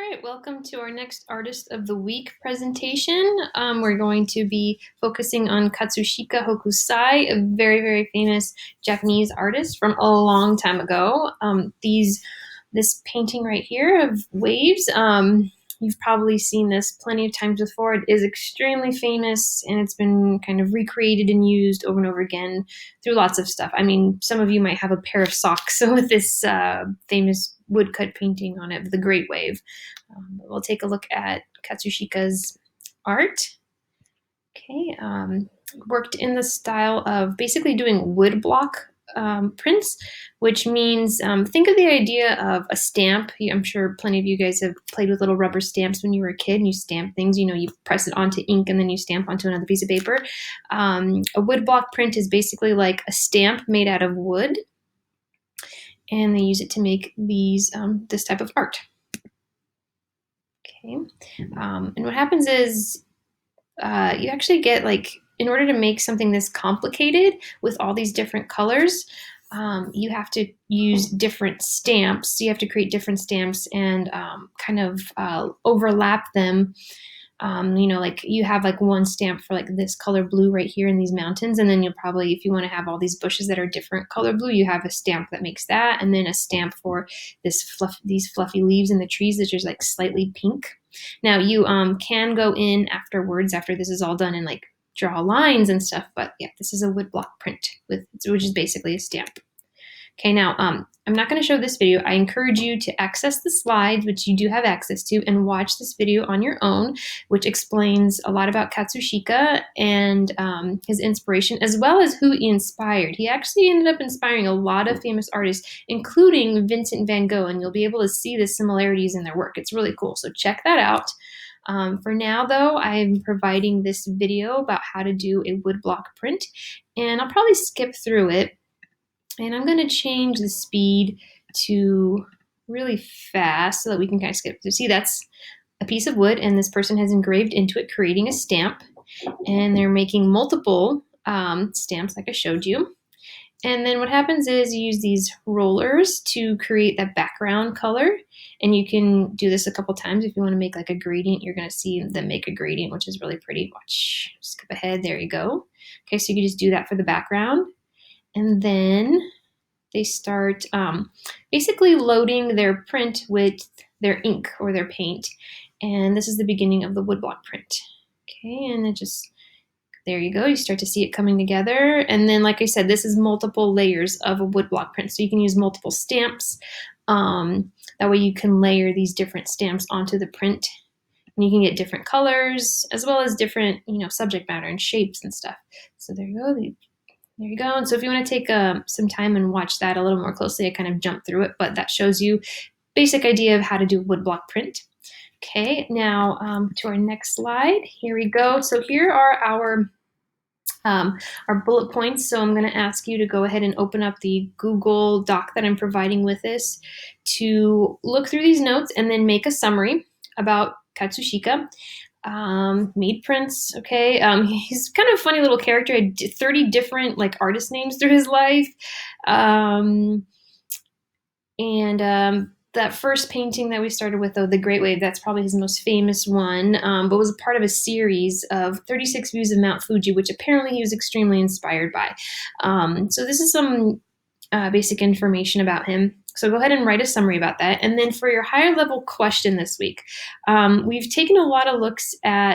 right, welcome to our next Artist of the Week presentation. We're going to be focusing on KatsushikaHokusai, a very, very famous Japanese artist from a long time ago. This painting right here of waves, you've probably seen this plenty of times before. It is extremely famous, and it's been kind of recreated and used over and over again through lots of stuff. I mean, some of you might have a pair of socks with this famous woodcut painting on it, the Great Wave. We'll take a look at Katsushika's art. Okay, worked in the style of basically doing woodblock prints, which means think of the idea of a stamp. I'm sure plenty of you guys have played with little rubber stamps when you were a kid and you stamp things. You know, you press it onto ink and then you stamp onto another piece of paper. A woodblock print is basically like a stamp made out of wood, and they use it to make this type of art. Okay, and what happens is you actually get, like, in order to make something this complicated with all these different colors, you have to use different stamps. You have to create different stamps and kind of overlap them. Like you have like one stamp for like this color blue right here in these mountains, and then you'll probably, if you want to have all these bushes that are different color blue, you have a stamp that makes that, and then a stamp for these fluffy leaves in the trees that is like slightly pink. Now you can go in afterwards, after this is all done, and like draw lines and stuff, but yeah, this is a woodblock print which is basically a stamp. Okay, now I'm not going to show this video. I encourage you to access the slides, which you do have access to, and watch this video on your own, which explains a lot about Katsushika and his inspiration, as well as who he inspired. He actually ended up inspiring a lot of famous artists, including Vincent van Gogh, and you'll be able to see the similarities in their work. It's really cool, so check that out. For now, though, I'm providing this video about how to do a woodblock print, and I'll probably skip through it. And I'm going to change the speed to really fast so that we can kind of skip through. See, that's a piece of wood, and this person has engraved into it, creating a stamp. And they're making multiple stamps, like I showed you. And then what happens is you use these rollers to create that background color. And you can do this a couple times if you want to make like a gradient. You're going to see them make a gradient, which is really pretty. Watch, skip ahead. There you go. Okay, so you can just do that for the background. And then they start basically loading their print with their ink or their paint. And this is the beginning of the woodblock print. Okay, and it just, there you go. You start to see it coming together. And then, like I said, this is multiple layers of a woodblock print. So you can use multiple stamps. That way you can layer these different stamps onto the print. And you can get different colors as well as different, subject matter and shapes and stuff. So there you go. There you go. And so if you want to take some time and watch that a little more closely, I kind of jumped through it, but that shows you basic idea of how to do woodblock print. Okay, now to our next slide. Here we go. So here are our bullet points. So I'm going to ask you to go ahead and open up the Google Doc that I'm providing with this to look through these notes and then make a summary about Katsushika. Made prints, okay. He's kind of a funny little character. I did 30 different like artist names through his life. That first painting that we started with, though, the Great Wave, that's probably his most famous one, but was part of a series of 36 views of Mount Fuji, which apparently he was extremely inspired by. So this is some basic information about him. So go ahead and write a summary about that. And then for your higher level question this week, we've taken a lot of looks at